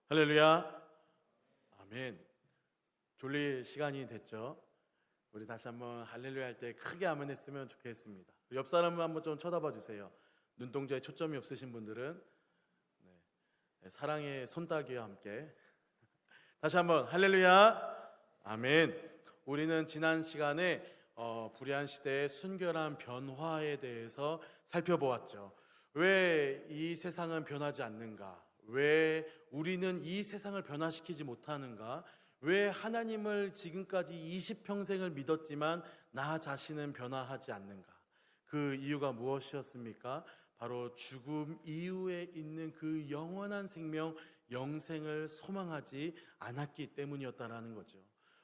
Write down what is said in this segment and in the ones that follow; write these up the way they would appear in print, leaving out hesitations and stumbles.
할렐루야. 아멘. 졸릴 시간이 됐죠. 우리 다시 한번 할렐루야 할 때 크게 아멘 했으면 좋겠습니다. 옆 사람을 한번 좀 쳐다봐 주세요. 눈동자에 초점이 없으신 분들은 사랑의 손따귀와 함께 다시 한번 할렐루야. 아멘. 우리는 지난 시간에 불의한 시대의 순결한 변화에 대해서 살펴보았죠. 왜 이 세상은 변하지 않는가? 왜 우리는 이 세상을 변화시키지 못하는가? 왜 하나님을 지금까지 20평생을 믿었지만 나 자신은 변화하지 않는가? 그 이유가 무엇이었습니까? 바로 죽음 이후에 있는 그 영원한 생명, 영생을 소망하지 않았기 때문이었다라는 거죠.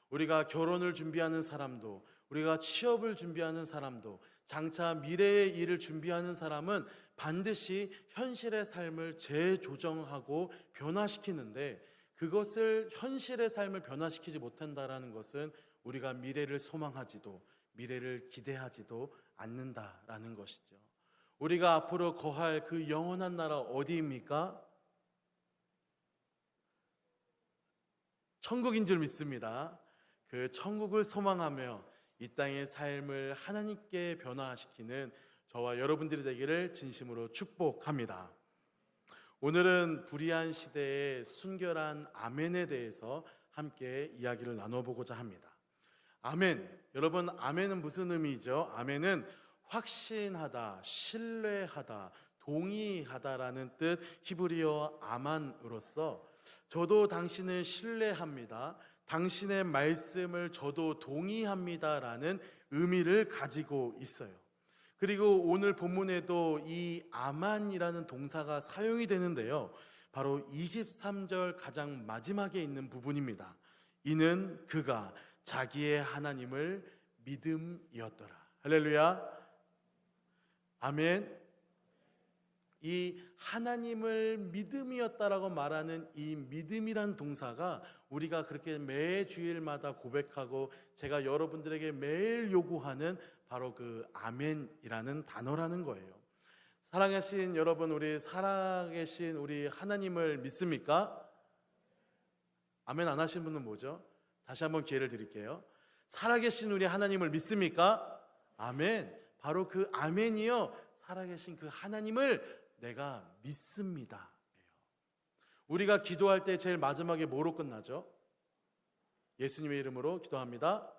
우리가 결혼을 준비하는 사람도, 우리가 취업을 준비하는 사람도, 장차 미래의 일을 준비하는 사람은 반드시 현실의 삶을 재조정하고 변화시키는데, 그것을 현실의 삶을 변화시키지 못한다라는 것은 우리가 미래를 소망하지도 미래를 기대하지도 않는다라는 것이죠. 우리가 앞으로 거할 그 영원한 나라 어디입니까? 천국인 줄 믿습니다. 그 천국을 소망하며 이 땅의 삶을 하나님께 변화시키는 저와 여러분들이 되기를 진심으로 축복합니다. 오늘은 불의한 시대의 순결한 아멘에 대해서 함께 이야기를 나눠보고자 합니다. 아멘. 여러분, 아멘은 무슨 의미죠? 아멘은 확신하다, 신뢰하다, 동의하다라는 뜻, 히브리어 아만으로서 저도 당신을 신뢰합니다, 당신의 말씀을 저도 동의합니다라는 의미를 가지고 있어요. 그리고 오늘 본문에도 이 아만이라는 동사가 사용이 되는데요, 바로 23절 가장 마지막에 있는 부분입니다. 이는 그가 자기의 하나님을 믿음이었더라. 할렐루야. 아멘. 이 하나님을 믿음이었다라고 말하는 이 믿음이란 동사가 우리가 그렇게 매 주일마다 고백하고 제가 여러분들에게 매일 요구하는 바로 그 아멘이라는 단어라는 거예요. 사랑하신 여러분, 우리 살아계신 우리 하나님을 믿습니까? 아멘 안 하신 분은 뭐죠? 다시 한번 기회를 드릴게요. 살아계신 우리 하나님을 믿습니까? 아멘. 바로 그 아멘이요, 살아계신 그 하나님을 내가 믿습니다. 우리가 기도할 때 제일 마지막에 뭐로 끝나죠? 예수님의 이름으로 기도합니다.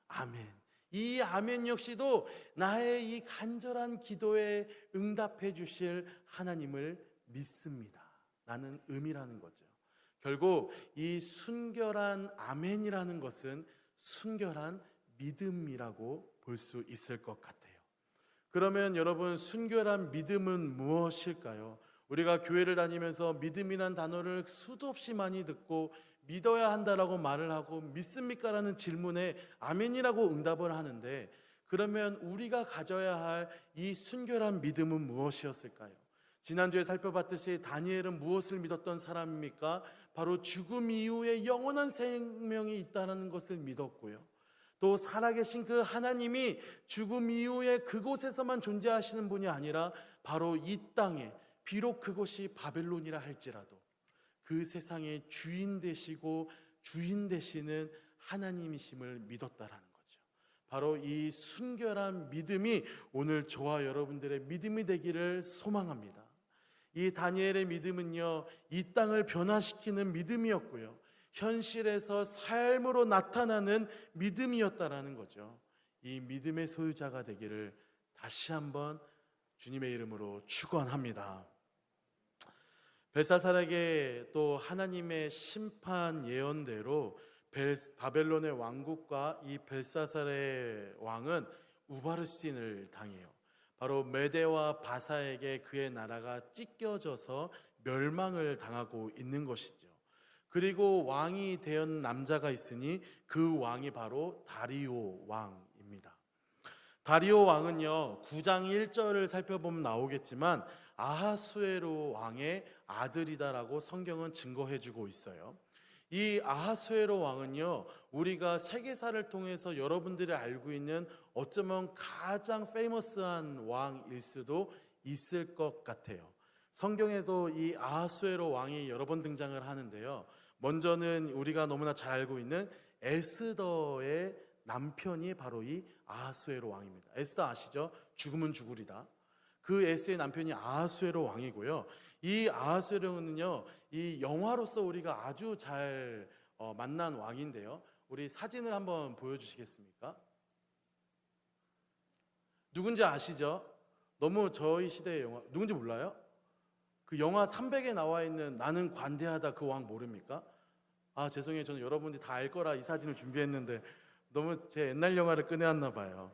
아멘. 이 아멘 역시도 나의 이 간절한 기도에 응답해 주실 하나님을 믿습니다 라는 의미라는 거죠. 결국 이 순결한 아멘이라는 것은 순결한 믿음이라고 볼 수 있을 것 같아요. 그러면 여러분, 순결한 믿음은 무엇일까요? 우리가 교회를 다니면서 믿음이란 단어를 수도 없이 많이 듣고 믿어야 한다라고 말을 하고 믿습니까? 라는 질문에 아멘이라고 응답을 하는데, 그러면 우리가 가져야 할 이 순결한 믿음은 무엇이었을까요? 지난주에 살펴봤듯이 다니엘은 무엇을 믿었던 사람입니까? 바로 죽음 이후에 영원한 생명이 있다는 것을 믿었고요, 또 살아계신 그 하나님이 죽음 이후에 그곳에서만 존재하시는 분이 아니라 바로 이 땅에, 비록 그곳이 바벨론이라 할지라도 그 세상의 주인 되시고 주인 되시는 하나님이심을 믿었다라는 거죠. 바로 이 순결한 믿음이 오늘 저와 여러분들의 믿음이 되기를 소망합니다. 이 다니엘의 믿음은요, 이 땅을 변화시키는 믿음이었고요, 현실에서 삶으로 나타나는 믿음이었다라는 거죠. 이 믿음의 소유자가 되기를 다시 한번 주님의 이름으로 축원합니다. 벨사살에게 또 하나님의 심판 예언대로 바벨론의 왕국과 이 벨사살의 왕은 우바르신을 당해요. 바로 메대와 바사에게 그의 나라가 찢겨져서 멸망을 당하고 있는 것이죠. 그리고 왕이 된 남자가 있으니 그 왕이 바로 다리오 왕입니다. 다리오 왕은요, 9장 1절을 살펴보면 나오겠지만 아하수에로 왕의 아들이다라고 성경은 증거해주고 있어요. 이 아하수에로 왕은요, 우리가 세계사를 통해서 여러분들이 알고 있는 어쩌면 가장 페이머스한 왕일 수도 있을 것 같아요. 성경에도 이 아하수에로 왕이 여러 번 등장을 하는데요. 먼저는 우리가 너무나 잘 알고 있는 에스더의 남편이 바로 이 아하수에로 왕입니다. 에스더 아시죠? 죽으면 죽으리다. 그 에스더의 남편이 아하수에로 왕이고요. 이 아하수에로는요, 이 영화로서 우리가 아주 잘 만난 왕인데요. 우리 사진을 한번 보여주시겠습니까? 누군지 아시죠? 너무 저희 시대의 영화, 누군지 몰라요? 그 영화 300에 나와 있는 나는 관대하다 그 왕 모릅니까? 아, 죄송해요. 저는 여러분들이 다 알 거라 이 사진을 준비했는데 너무 제 옛날 영화를 꺼내왔나 봐요.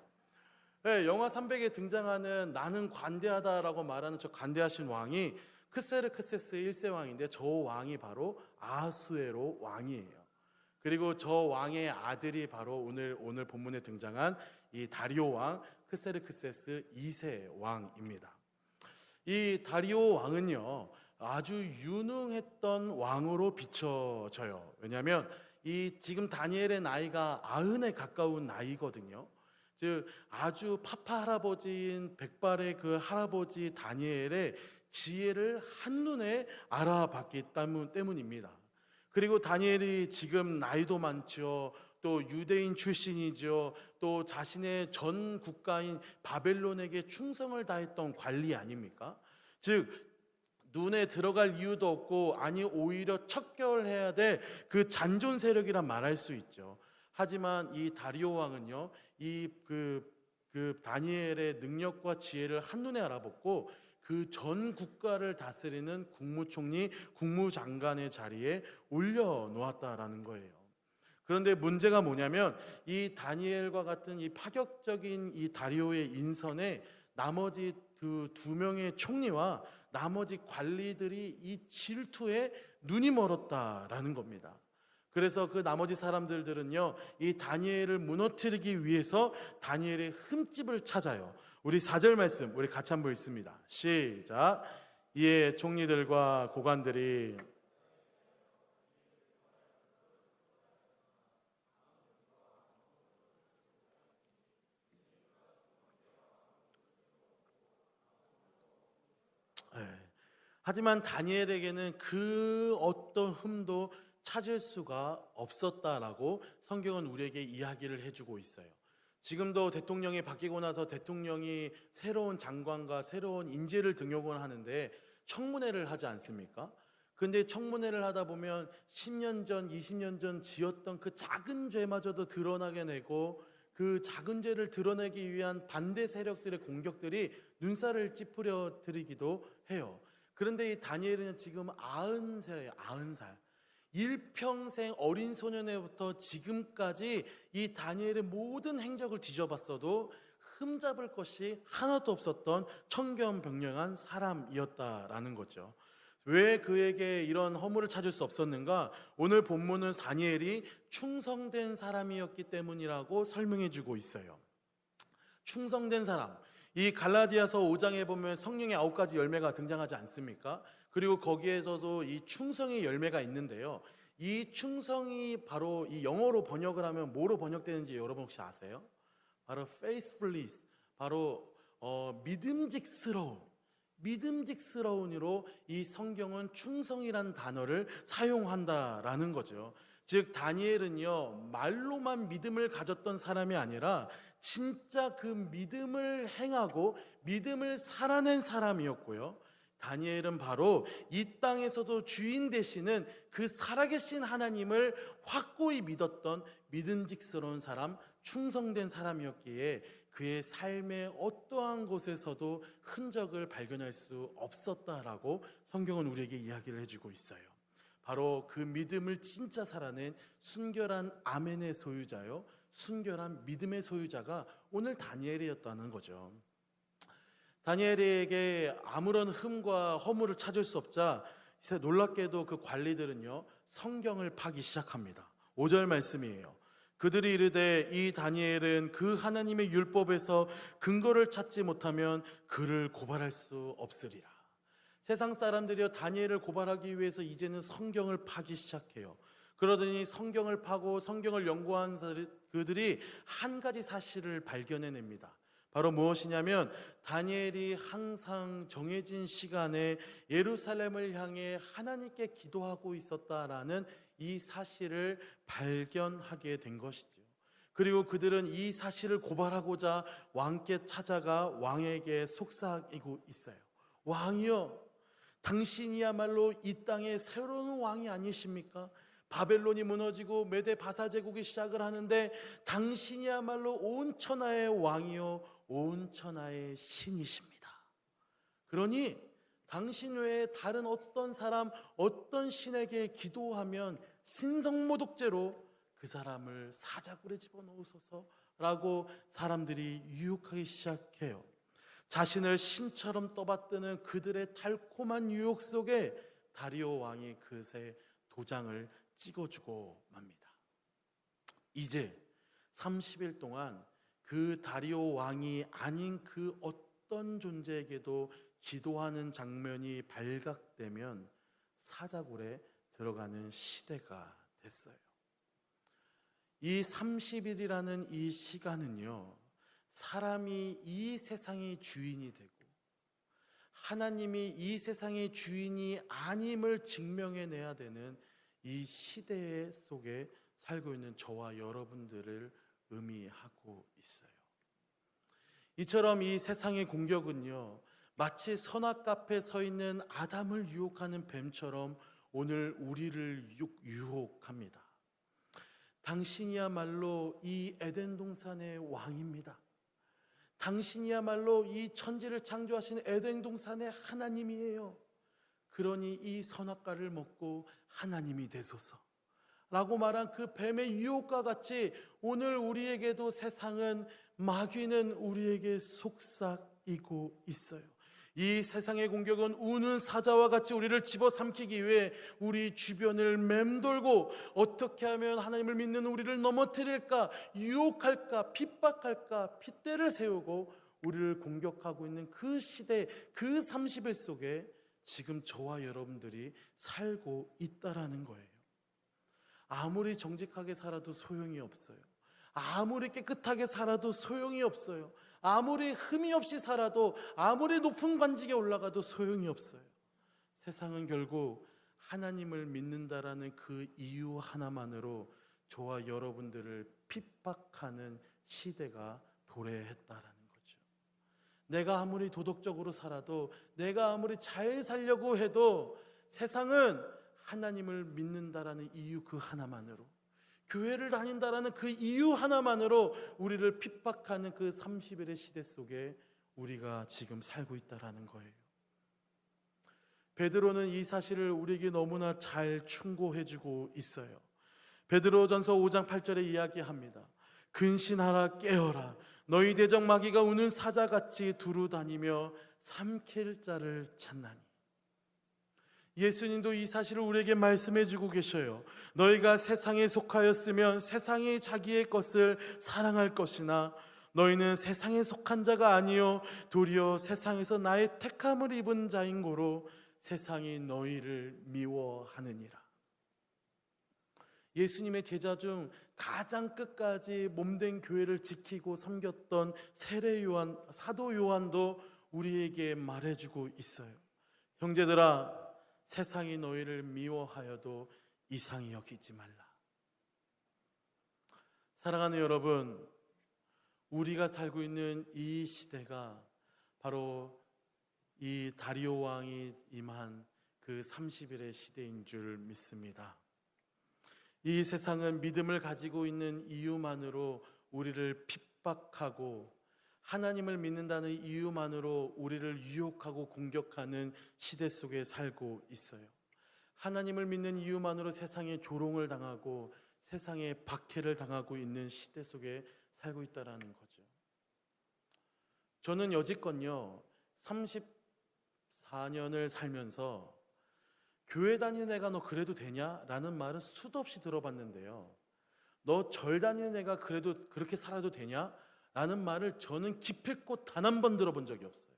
네, 영화 300에 등장하는 나는 관대하다라고 말하는 저 관대하신 왕이 크세르크세스 1세 왕인데, 저 왕이 바로 아하수에로 왕이에요. 그리고 저 왕의 아들이 바로 오늘 본문에 등장한 이 다리오 왕 크세르크세스 2세 왕입니다. 이 다리오 왕은요, 아주 유능했던 왕으로 비춰져요. 왜냐하면 이 지금 다니엘의 나이가 90에 가까운 나이거든요. 즉 아주 파파 할아버지인 백발의 그 할아버지 다니엘의 지혜를 한눈에 알아봤기 때문입니다. 그리고 다니엘이 지금 나이도 많죠. 또 유대인 출신이죠. 또 자신의 전 국가인 바벨론에게 충성을 다했던 관리 아닙니까? 즉 눈에 들어갈 이유도 없고, 아니 오히려 척결해야 될 그 잔존 세력이란 말할 수 있죠. 하지만 이 다리오 왕은요, 그 다니엘의 능력과 지혜를 한눈에 알아봤고, 그 전 국가를 다스리는 국무총리, 국무장관의 자리에 올려놓았다라는 거예요. 그런데 문제가 뭐냐면, 이 다니엘과 같은 이 파격적인 이 다리오의 인선에 나머지 두 명의 총리와 나머지 관리들이 이 질투에 눈이 멀었다라는 겁니다. 그래서 그 나머지 사람들은요, 이 다니엘을 무너뜨리기 위해서 다니엘의 흠집을 찾아요. 우리 4절 말씀 우리 같이 한번 읽습니다. 시작. 이에 총리들과 고관들이 하지만 다니엘에게는 그 어떤 흠도 찾을 수가 없었다라고 성경은 우리에게 이야기를 해주고 있어요. 지금도 대통령이 바뀌고 나서 대통령이 새로운 장관과 새로운 인재를 등용을 하는데 청문회를 하지 않습니까? 근데 청문회를 하다 보면 10년 전, 20년 전 지었던 그 작은 죄마저도 드러나게 되고, 그 작은 죄를 드러내기 위한 반대 세력들의 공격들이 눈살을 찌푸려뜨리기도 해요. 그런데 이 다니엘은 지금 90세예요. 90살. 일평생 어린 소년에부터 지금까지 이 다니엘의 모든 행적을 뒤져봤어도 흠잡을 것이 하나도 없었던 청렴병령한 사람이었다라는 거죠. 왜 그에게 이런 허물을 찾을 수 없었는가? 오늘 본문은 다니엘이 충성된 사람이었기 때문이라고 설명해주고 있어요. 충성된 사람. 이 갈라디아서 5장에 보면 성령의 9가지 열매가 등장하지 않습니까? 그리고 거기에서도 이 충성의 열매가 있는데요. 이 충성이 바로 이 영어로 번역을 하면 뭐로 번역되는지 여러분 혹시 아세요? 바로 faithfulness, 바로 믿음직스러운으로 이 성경은 충성이란 단어를 사용한다라는 거죠. 즉 다니엘은요, 말로만 믿음을 가졌던 사람이 아니라 진짜 그 믿음을 행하고 믿음을 살아낸 사람이었고요. 다니엘은 바로 이 땅에서도 주인 되시는 그 살아계신 하나님을 확고히 믿었던 믿음직스러운 사람, 충성된 사람이었기에 그의 삶의 어떠한 곳에서도 흔적을 발견할 수 없었다라고 성경은 우리에게 이야기를 해주고 있어요. 바로 그 믿음을 진짜 살아낸 순결한 아멘의 소유자요, 순결한 믿음의 소유자가 오늘 다니엘이었다는 거죠. 다니엘에게 아무런 흠과 허물을 찾을 수 없자 놀랍게도 그 관리들은요, 성경을 파기 시작합니다. 5절 말씀이에요. 그들이 이르되 이 다니엘은 그 하나님의 율법에서 근거를 찾지 못하면 그를 고발할 수 없으리라. 세상 사람들이요, 다니엘을 고발하기 위해서 이제는 성경을 파기 시작해요. 그러더니 성경을 파고 성경을 연구한 그들이 한 가지 사실을 발견해냅니다. 바로 무엇이냐면 다니엘이 항상 정해진 시간에 예루살렘을 향해 하나님께 기도하고 있었다라는 이 사실을 발견하게 된 것이죠. 그리고 그들은 이 사실을 고발하고자 왕께 찾아가 왕에게 속삭이고 있어요. 왕이여, 당신이야말로 이 땅의 새로운 왕이 아니십니까? 바벨론이 무너지고 메데 바사 제국이 시작을 하는데 당신이야말로 온 천하의 왕이요 온 천하의 신이십니다. 그러니 당신 외에 다른 어떤 사람, 어떤 신에게 기도하면 신성모독죄로 그 사람을 사자굴에 집어넣으소서라고 사람들이 유혹하기 시작해요. 자신을 신처럼 떠받드는 그들의 달콤한 유혹 속에 다리오 왕이 그새 도장을 찍어주고 맙니다. 이제 30일 동안 그 다리오 왕이 아닌 그 어떤 존재에게도 기도하는 장면이 발각되면 사자굴에 들어가는 시대가 됐어요. 이 30일이라는 이 시간은요, 사람이 이 세상의 주인이 되고 하나님이 이 세상의 주인이 아님을 증명해내야 되는 이 시대 속에 살고 있는 저와 여러분들을 의미하고 있어요. 이처럼 이 세상의 공격은요, 마치 선악 앞에 서 있는 아담을 유혹하는 뱀처럼 오늘 우리를 유혹합니다. 당신이야말로 이 에덴 동산의 왕입니다. 당신이야말로 이 천지를 창조하신 에덴 동산의 하나님이에요. 그러니 이 선악과를 먹고 하나님이 되소서 라고 말한 그 뱀의 유혹과 같이 오늘 우리에게도 세상은, 마귀는 우리에게 속삭이고 있어요. 이 세상의 공격은 우는 사자와 같이 우리를 집어삼키기 위해 우리 주변을 맴돌고 어떻게 하면 하나님을 믿는 우리를 넘어뜨릴까, 유혹할까, 핍박할까, 핏대를 세우고 우리를 공격하고 있는 그 시대, 그 30일 속에 지금 저와 여러분들이 살고 있다라는 거예요. 아무리 정직하게 살아도 소용이 없어요. 아무리 깨끗하게 살아도 소용이 없어요. 아무리 흠이 없이 살아도, 아무리 높은 관직에 올라가도 소용이 없어요. 세상은 결국 하나님을 믿는다라는 그 이유 하나만으로 저와 여러분들을 핍박하는 시대가 도래했다라는 거죠. 내가 아무리 도덕적으로 살아도, 내가 아무리 잘 살려고 해도 세상은 하나님을 믿는다라는 이유 그 하나만으로, 교회를 다닌다라는 그 이유 하나만으로 우리를 핍박하는 그 30일의 시대 속에 우리가 지금 살고 있다라는 거예요. 베드로는 이 사실을 우리에게 너무나 잘 충고해주고 있어요. 베드로전서 5장 8절에 이야기합니다. 근신하라, 깨어라. 너희 대적 마귀가 우는 사자같이 두루 다니며 삼킬 자를 찾나니. 예수님도 이 사실을 우리에게 말씀해 주고 계셔요. 너희가 세상에 속하였으면 세상이 자기의 것을 사랑할 것이나 너희는 세상에 속한 자가 아니요 도리어 세상에서 나의 택함을 입은 자인 고로 세상이 너희를 미워하느니라. 예수님의 제자 중 가장 끝까지 몸된 교회를 지키고 섬겼던 세례 요한, 사도 요한도 우리에게 말해주고 있어요. 형제들아, 세상이 너희를 미워하여도 이상히 여기지 말라. 사랑하는 여러분, 우리가 살고 있는 이 시대가 바로 이 다리오 왕이 임한 그 30일의 시대인 줄 믿습니다. 이 세상은 믿음을 가지고 있는 이유만으로 우리를 핍박하고 하나님을 믿는다는 이유만으로 우리를 유혹하고 공격하는 시대 속에 살고 있어요. 하나님을 믿는 이유만으로 세상에 조롱을 당하고 세상에 박해를 당하고 있는 시대 속에 살고 있다는 거죠. 저는 여지껏요 34년을 살면서 교회 다니는 애가 너 그래도 되냐? 라는 말은 수도 없이 들어봤는데요, 너 절 다니는 애가 그래도 그렇게 살아도 되냐? 라는 말을 저는 기필코 단 한 번 들어본 적이 없어요.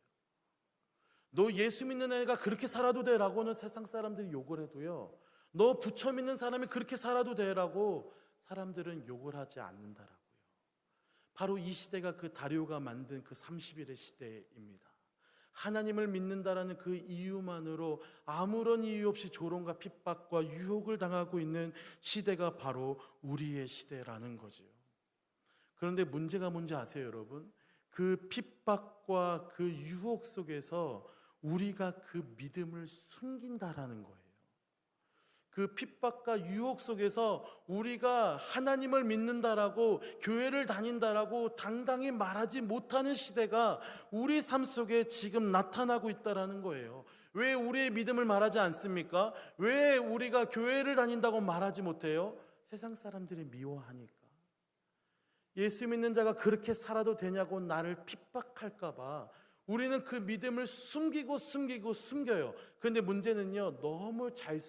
너 예수 믿는 애가 그렇게 살아도 돼 라고는 세상 사람들이 욕을 해도요, 너 부처 믿는 사람이 그렇게 살아도 돼 라고 사람들은 욕을 하지 않는다라고요. 바로 이 시대가 그 다리오가 만든 그 30일의 시대입니다. 하나님을 믿는다라는 그 이유만으로 아무런 이유 없이 조롱과 핍박과 유혹을 당하고 있는 시대가 바로 우리의 시대라는 거지요. 그런데 문제가 뭔지 아세요, 여러분? 그 핍박과 그 유혹 속에서 우리가 그 믿음을 숨긴다라는 거예요. 그 핍박과 유혹 속에서 우리가 하나님을 믿는다라고, 교회를 다닌다라고 당당히 말하지 못하는 시대가 우리 삶 속에 지금 나타나고 있다라는 거예요. 왜 우리의 믿음을 말하지 않습니까? 왜 우리가 교회를 다닌다고 말하지 못해요? 세상 사람들이 미워하니까. 예수 믿는 자가 그렇게 살아도 되냐고 나를 핍박할까 봐 우리는 그 믿음을 숨겨요. 그런데 문제는요, 너무 잘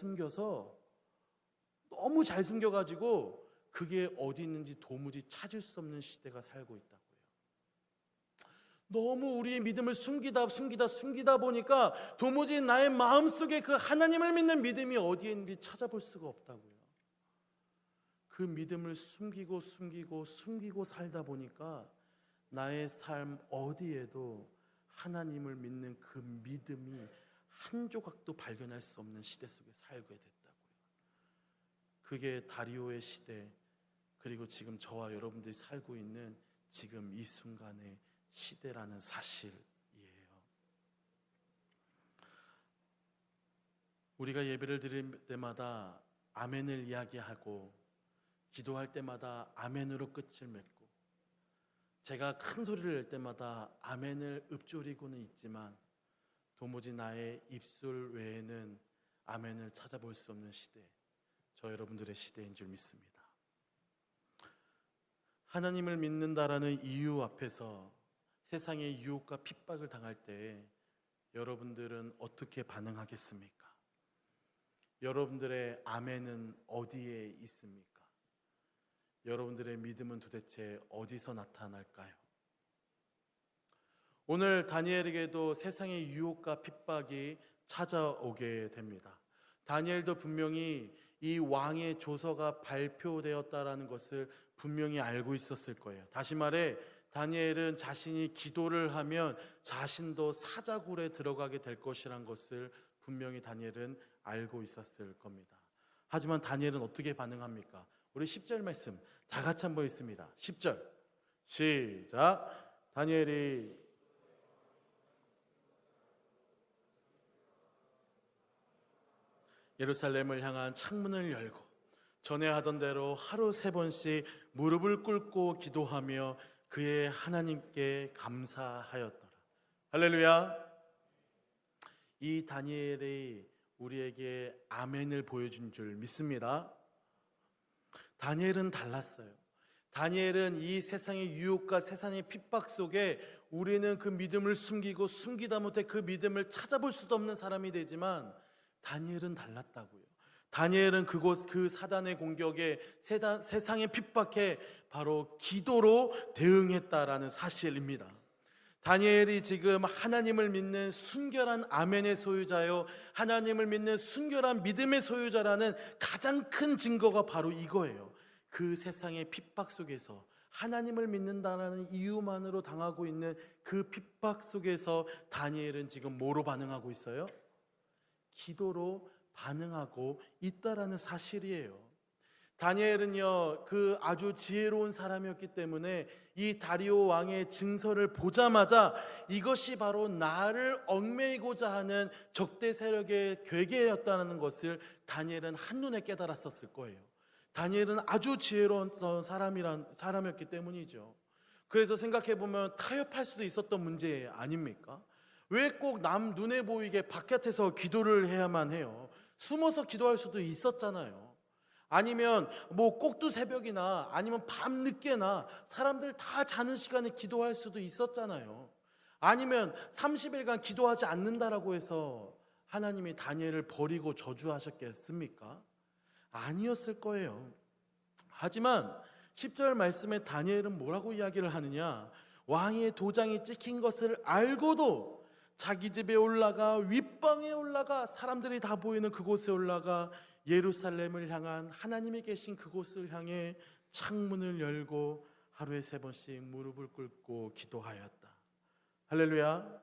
숨겨가지고 그게 어디 있는지 도무지 찾을 수 없는 시대가 살고 있다고요. 너무 우리의 믿음을 숨기다 보니까 도무지 나의 마음속에 그 하나님을 믿는 믿음이 어디에 있는지 찾아볼 수가 없다고요. 그 믿음을 숨기고 살다 보니까 나의 삶 어디에도 하나님을 믿는 그 믿음이 한 조각도 발견할 수 없는 시대 속에 살게 됐다고요. 그게 다리오의 시대, 그리고 지금 저와 여러분들이 살고 있는 지금 이 순간의 시대라는 사실이에요. 우리가 예배를 드릴 때마다 아멘을 이야기하고 기도할 때마다 아멘으로 끝을 맺고, 제가 큰 소리를 낼 때마다 아멘을 읊조리고는 있지만 도무지 나의 입술 외에는 아멘을 찾아볼 수 없는 시대, 저 여러분들의 시대인 줄 믿습니다. 하나님을 믿는다라는 이유 앞에서 세상의 유혹과 핍박을 당할 때 여러분들은 어떻게 반응하겠습니까? 여러분들의 아멘은 어디에 있습니까? 여러분들의 믿음은 도대체 어디서 나타날까요? 오늘 다니엘에게도 세상의 유혹과 핍박이 찾아오게 됩니다. 다니엘도 분명히 이 왕의 조서가 발표되었다라는 것을 분명히 알고 있었을 거예요. 다시 말해, 다니엘은 자신이 기도를 하면 자신도 사자굴에 들어가게 될 것이란 것을 분명히 다니엘은 알고 있었을 겁니다. 하지만 다니엘은 어떻게 반응합니까? 우리 10절 말씀 다 같이 한번 읽습니다. 10절 시작. 다니엘이 예루살렘을 향한 창문을 열고 전에 하던 대로 하루 3번씩 무릎을 꿇고 기도하며 그의 하나님께 감사하였더라. 할렐루야. 이 다니엘이 우리에게 아멘을 보여준 줄 믿습니다. 다니엘은 달랐어요. 다니엘은 이 세상의 유혹과 세상의 핍박 속에 우리는 그 믿음을 숨기다 못해 그 믿음을 찾아볼 수도 없는 사람이 되지만, 다니엘은 달랐다고요. 다니엘은 그 사단의 공격에, 세상의 핍박에 바로 기도로 대응했다라는 사실입니다. 다니엘이 지금 하나님을 믿는 순결한 아멘의 소유자요, 하나님을 믿는 순결한 믿음의 소유자라는 가장 큰 증거가 바로 이거예요. 그 세상의 핍박 속에서 하나님을 믿는다는 이유만으로 당하고 있는 그 핍박 속에서 다니엘은 지금 뭐로 반응하고 있어요? 기도로 반응하고 있다라는 사실이에요. 다니엘은요, 그 아주 지혜로운 사람이었기 때문에 이 다리오 왕의 증서를 보자마자 이것이 바로 나를 얽매이고자 하는 적대 세력의 괴계였다는 것을 다니엘은 한눈에 깨달았었을 거예요. 다니엘은 아주 지혜로운 사람이었기 때문이죠. 그래서 생각해보면 타협할 수도 있었던 문제 아닙니까? 왜 꼭 남 눈에 보이게 바깥에서 기도를 해야만 해요? 숨어서 기도할 수도 있었잖아요. 아니면 뭐 꼭두 새벽이나 아니면 밤 늦게나 사람들 다 자는 시간에 기도할 수도 있었잖아요. 아니면 30일간 기도하지 않는다라고 해서 하나님이 다니엘을 버리고 저주하셨겠습니까? 아니었을 거예요. 하지만 10절 말씀에 다니엘은 뭐라고 이야기를 하느냐? 왕의 도장이 찍힌 것을 알고도 자기 집에 올라가, 윗방에 올라가, 사람들이 다 보이는 그곳에 올라가 예루살렘을 향한, 하나님이 계신 그곳을 향해 창문을 열고 하루에 3번씩 무릎을 꿇고 기도하였다. 할렐루야.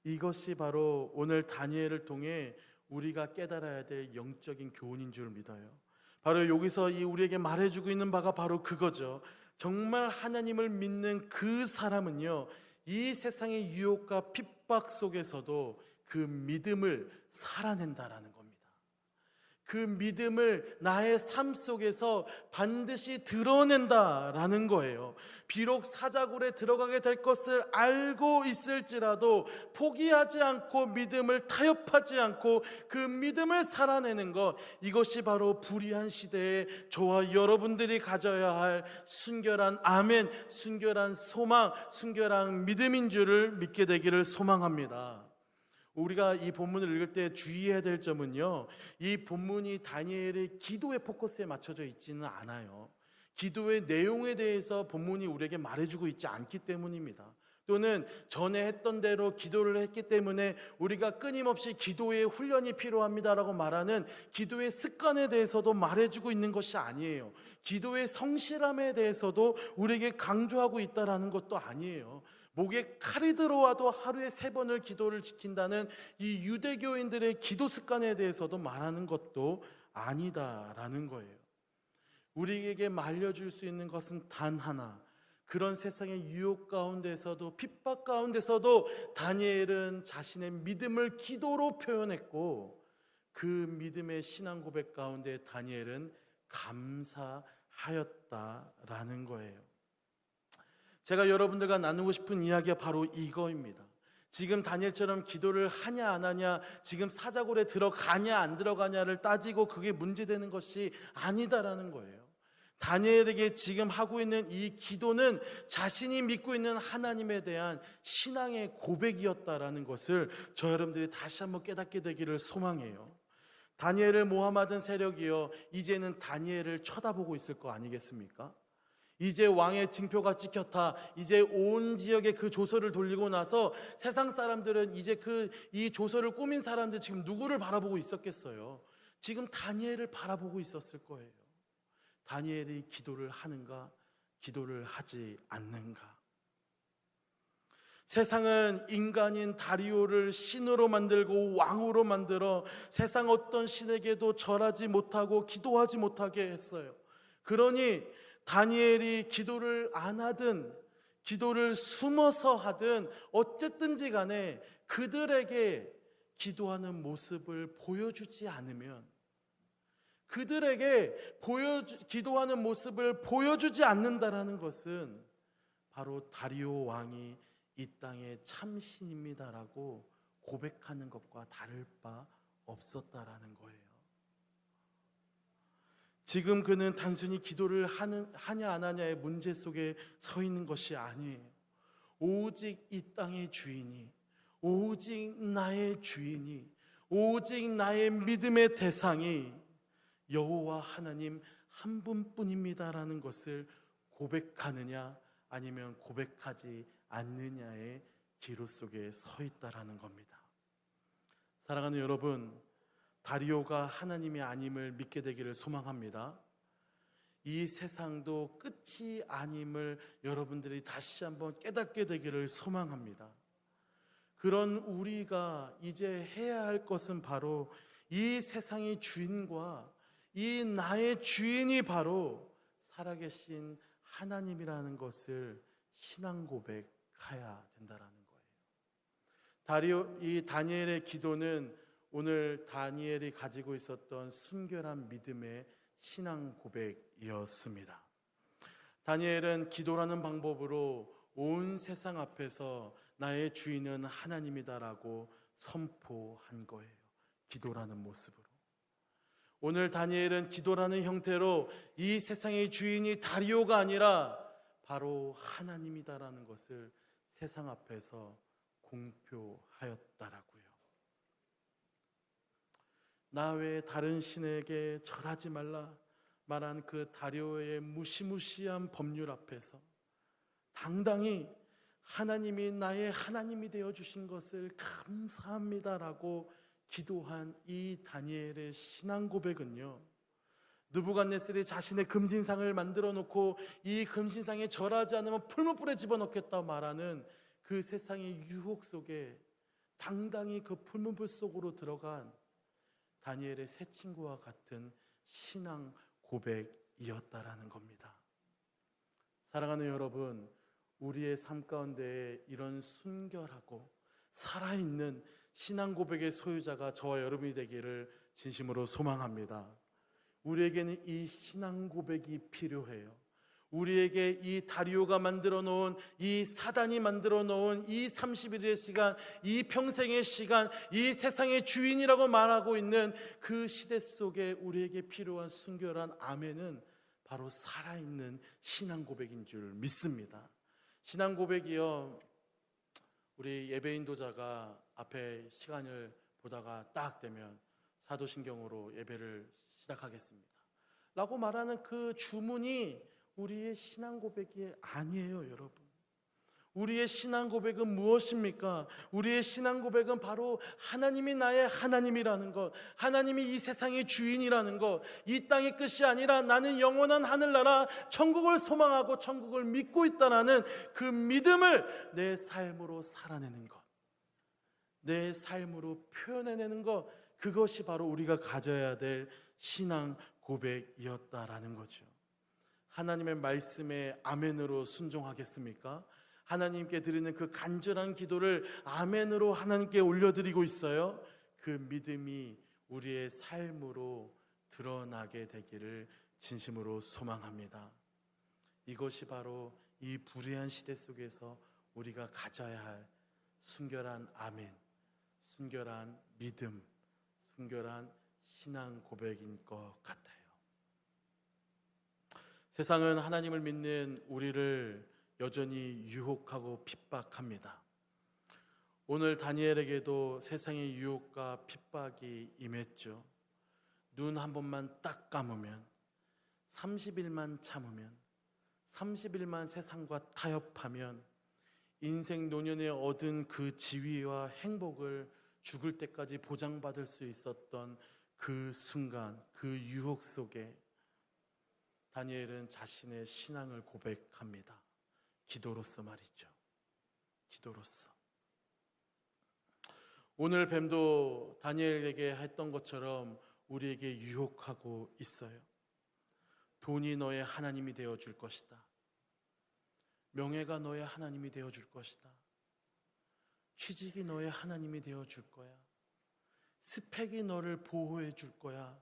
이것이 바로 오늘 다니엘을 통해 우리가 깨달아야 될 영적인 교훈인 줄 믿어요. 바로 여기서 우리에게 말해주고 있는 바가 바로 그거죠. 정말 하나님을 믿는 그 사람은요, 이 세상의 유혹과 핍박 속에서도 그 믿음을 살아낸다라는 겁니다. 그 믿음을 나의 삶 속에서 반드시 드러낸다라는 거예요. 비록 사자굴에 들어가게 될 것을 알고 있을지라도 포기하지 않고 믿음을 타협하지 않고 그 믿음을 살아내는 것, 이것이 바로 불의한 시대에 저와 여러분들이 가져야 할 순결한 아멘, 순결한 소망, 순결한 믿음인 줄을 믿게 되기를 소망합니다. 우리가 이 본문을 읽을 때 주의해야 될 점은요, 이 본문이 다니엘의 기도의 포커스에 맞춰져 있지는 않아요. 기도의 내용에 대해서 본문이 우리에게 말해주고 있지 않기 때문입니다. 또는 전에 했던 대로 기도를 했기 때문에 우리가 끊임없이 기도의 훈련이 필요합니다라고 말하는 기도의 습관에 대해서도 말해주고 있는 것이 아니에요. 기도의 성실함에 대해서도 우리에게 강조하고 있다라는 것도 아니에요. 목에 칼이 들어와도 하루에 3번을 기도를 지킨다는 이 유대교인들의 기도 습관에 대해서도 말하는 것도 아니다라는 거예요. 우리에게 말려줄 수 있는 것은 단 하나, 그런 세상의 유혹 가운데서도 핍박 가운데서도 다니엘은 자신의 믿음을 기도로 표현했고, 그 믿음의 신앙 고백 가운데 다니엘은 감사하였다라는 거예요. 제가 여러분들과 나누고 싶은 이야기가 바로 이거입니다. 지금 다니엘처럼 기도를 하냐 안 하냐, 지금 사자굴에 들어가냐 안 들어가냐를 따지고 그게 문제되는 것이 아니다라는 거예요. 다니엘에게 지금 하고 있는 이 기도는 자신이 믿고 있는 하나님에 대한 신앙의 고백이었다라는 것을 저 여러분들이 다시 한번 깨닫게 되기를 소망해요. 다니엘을 모함하던 세력이요, 이제는 다니엘을 쳐다보고 있을 거 아니겠습니까? 이제 왕의 징표가 찍혔다. 이제 온 지역에 그 조서를 돌리고 나서 세상 사람들은 이제 이 조서를 꾸민 사람들 지금 누구를 바라보고 있었겠어요? 지금 다니엘을 바라보고 있었을 거예요. 다니엘이 기도를 하는가, 기도를 하지 않는가? 세상은 인간인 다리오를 신으로 만들고 왕으로 만들어 세상 어떤 신에게도 절하지 못하고 기도하지 못하게 했어요. 그러니 다니엘이 기도를 안 하든 기도를 숨어서 하든 어쨌든지 간에 그들에게 기도하는 모습을 보여주지 않으면, 그들에게 기도하는 모습을 보여주지 않는다라는 것은 바로 다리오 왕이 이 땅의 참신입니다라고 고백하는 것과 다를 바 없었다라는 거예요. 지금 그는 단순히 기도를 하냐 안 하냐의 문제 속에 서 있는 것이 아니에요. 오직 이 땅의 주인이, 오직 나의 주인이, 오직 나의 믿음의 대상이 여호와 하나님 한 분뿐입니다라는 것을 고백하느냐 아니면 고백하지 않느냐의 기로 속에 서 있다라는 겁니다. 사랑하는 여러분, 다리오가 하나님이 아님을 믿게 되기를 소망합니다. 이 세상도 끝이 아님을 여러분들이 다시 한번 깨닫게 되기를 소망합니다. 그런 우리가 이제 해야 할 것은 바로 이 세상의 주인과 이 나의 주인이 바로 살아계신 하나님이라는 것을 신앙 고백해야 된다라는 거예요. 이 다니엘의 기도는 오늘 다니엘이 가지고 있었던 순결한 믿음의 신앙 고백이었습니다. 다니엘은 기도라는 방법으로 온 세상 앞에서 나의 주인은 하나님이다라고 선포한 거예요. 기도라는 모습으로. 오늘 다니엘은 기도라는 형태로 이 세상의 주인이 다리오가 아니라 바로 하나님이다라는 것을 세상 앞에서 공표하였다라고요. 나 외에 다른 신에게 절하지 말라 말한 그 다리오의 무시무시한 법률 앞에서 당당히 하나님이 나의 하나님이 되어주신 것을 감사합니다라고 기도한 이 다니엘의 신앙 고백은요, 느부갓네살이 자신의 금신상을 만들어 놓고 이 금신상에 절하지 않으면 풀무불에 집어넣겠다고 말하는 그 세상의 유혹 속에 당당히 그 풀무불 속으로 들어간 다니엘의 세 친구와 같은 신앙 고백이었다라는 겁니다. 사랑하는 여러분, 우리의 삶 가운데 이런 순결하고 살아있는 신앙 고백의 소유자가 저와 여러분이 되기를 진심으로 소망합니다. 우리에게는 이 신앙 고백이 필요해요. 우리에게 이 다리오가 만들어 놓은, 이 사단이 만들어 놓은 이 30일의 시간, 이 평생의 시간, 이 세상의 주인이라고 말하고 있는 그 시대 속에 우리에게 필요한 순결한 아멘은 바로 살아있는 신앙 고백인 줄 믿습니다. 신앙 고백이요, 우리 예배 인도자가 앞에 시간을 보다가 딱 되면 사도신경으로 예배를 시작하겠습니다 라고 말하는 그 주문이 우리의 신앙 고백이 아니에요, 여러분. 우리의 신앙 고백은 무엇입니까? 우리의 신앙 고백은 바로 하나님이 나의 하나님이라는 것, 하나님이 이 세상의 주인이라는 것, 이 땅의 끝이 아니라 나는 영원한 하늘나라 천국을 소망하고 천국을 믿고 있다라는 그 믿음을 내 삶으로 살아내는 것, 내 삶으로 표현해내는 것, 그것이 바로 우리가 가져야 될 신앙 고백이었다라는 거죠. 하나님의 말씀에 아멘으로 순종하겠습니까? 하나님께 드리는 그 간절한 기도를 아멘으로 하나님께 올려드리고 있어요. 그 믿음이 우리의 삶으로 드러나게 되기를 진심으로 소망합니다. 이것이 바로 이 불의한 시대 속에서 우리가 가져야 할 순결한 아멘, 순결한 믿음, 순결한 신앙 고백인 것 같아요. 세상은 하나님을 믿는 우리를 여전히 유혹하고 핍박합니다. 오늘 다니엘에게도 세상의 유혹과 핍박이 임했죠. 눈 한 번만 딱 감으면, 30일만 참으면, 30일만 세상과 타협하면 인생 노년에 얻은 그 지위와 행복을 죽을 때까지 보장받을 수 있었던 그 순간, 그 유혹 속에 다니엘은 자신의 신앙을 고백합니다. 기도로서 말이죠. 기도로서. 오늘 뱀도 다니엘에게 했던 것처럼 우리에게 유혹하고 있어요. 돈이 너의 하나님이 되어줄 것이다. 명예가 너의 하나님이 되어줄 것이다. 취직이 너의 하나님이 되어줄 거야. 스펙이 너를 보호해 줄 거야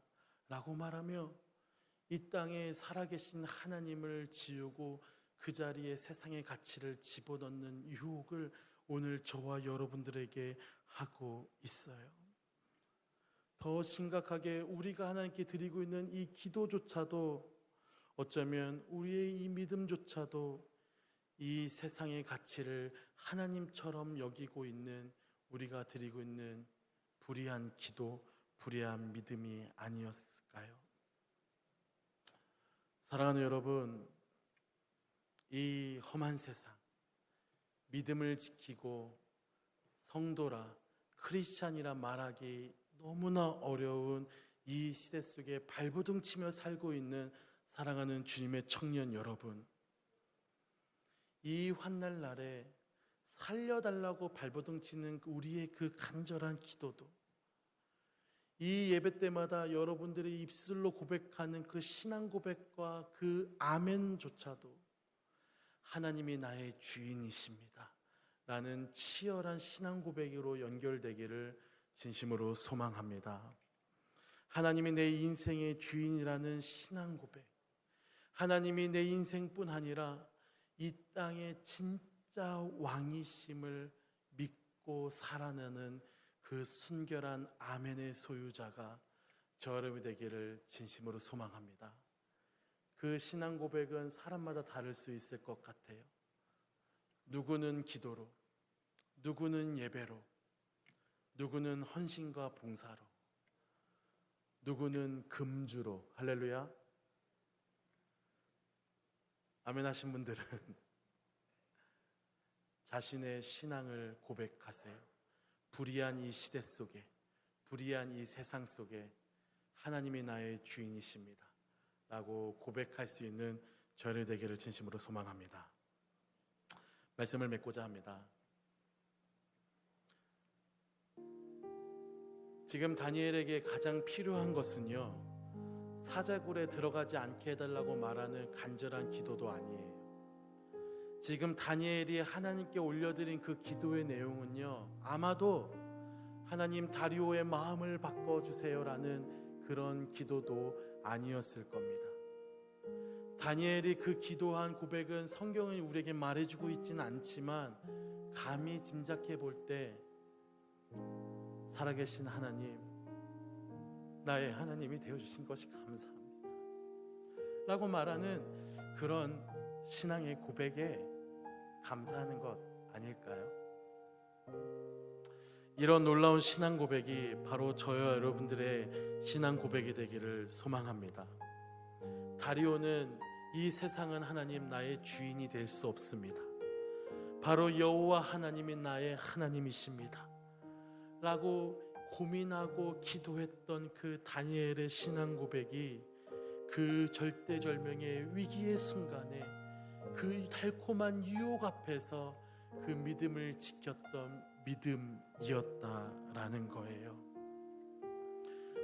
라고 말하며 이 땅에 살아계신 하나님을 지우고 그 자리에 세상의 가치를 집어넣는 유혹을 오늘 저와 여러분들에게 하고 있어요. 더 심각하게 우리가 하나님께 드리고 있는 이 기도조차도 어쩌면 우리의 이 믿음조차도 이 세상의 가치를 하나님처럼 여기고 있는 우리가 드리고 있는 불의한 기도, 불의한 믿음이 아니었을까요? 사랑하는 여러분, 이 험한 세상, 믿음을 지키고 성도라, 크리스찬이라 말하기 너무나 어려운 이 시대 속에 발버둥 치며 살고 있는 사랑하는 주님의 청년 여러분, 이 환난 날에 살려달라고 발버둥 치는 우리의 그 간절한 기도도, 이 예배 때마다 여러분들의 입술로 고백하는 그 신앙 고백과 그 아멘조차도 하나님이 나의 주인이십니다 라는 치열한 신앙 고백으로 연결되기를 진심으로 소망합니다. 하나님이 내 인생의 주인이라는 신앙 고백, 하나님이 내 인생뿐 아니라 이 땅의 진짜 왕이심을 믿고 살아내는 그 순결한 아멘의 소유자가 저 여러분이 되기를 진심으로 소망합니다. 그 신앙 고백은 사람마다 다를 수 있을 것 같아요. 누구는 기도로, 누구는 예배로, 누구는 헌신과 봉사로, 누구는 금주로. 할렐루야. 아멘 하신 분들은 자신의 신앙을 고백하세요. 불의한 이 시대 속에, 불의한 이 세상 속에 하나님이 나의 주인이십니다. 라고 고백할 수 있는 저희 되기를 진심으로 소망합니다. 말씀을 맺고자 합니다. 지금 다니엘에게 가장 필요한 것은요, 사자굴에 들어가지 않게 해달라고 말하는 간절한 기도도 아니에요. 지금 다니엘이 하나님께 올려드린 그 기도의 내용은요, 아마도 하나님 다리오의 마음을 바꿔주세요라는 그런 기도도 아니었을 겁니다. 다니엘이 그 기도한 고백은 성경이 우리에게 말해주고 있지는 않지만 감히 짐작해 볼 때 살아계신 하나님, 나의 하나님이 되어주신 것이 감사합니다 라고 말하는 그런 신앙의 고백에 감사하는 것 아닐까요? 이런 놀라운 신앙 고백이 바로 저와 여러분들의 신앙 고백이 되기를 소망합니다. 다리오는 이 세상은 하나님 나의 주인이 될 수 없습니다. 바로 여호와 하나님이 나의 하나님이십니다 라고 고민하고 기도했던 그 다니엘의 신앙 고백이 그 절대절명의 위기의 순간에 그 달콤한 유혹 앞에서 그 믿음을 지켰던 믿음이었다라는 거예요.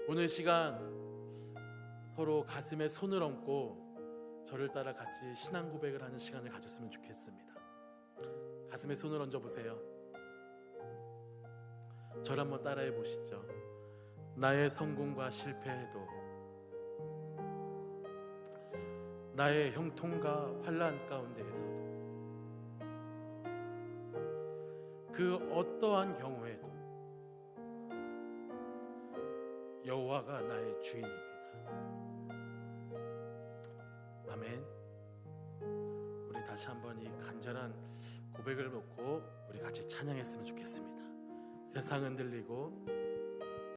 오늘 시간 서로 가슴에 손을 얹고 저를 따라 같이 신앙 고백을 하는 시간을 가졌으면 좋겠습니다. 가슴에 손을 얹어 보세요. 저를 한번 따라해 보시죠. 나의 성공과 실패에도, 나의 형통과 환난 가운데에서도, 그 어떠한 경우에도 여호와가 나의 주인입니다. 아멘. 우리 다시 한번 이 간절한 고백을 놓고 우리 같이 찬양했으면 좋겠습니다. 세상 흔들리고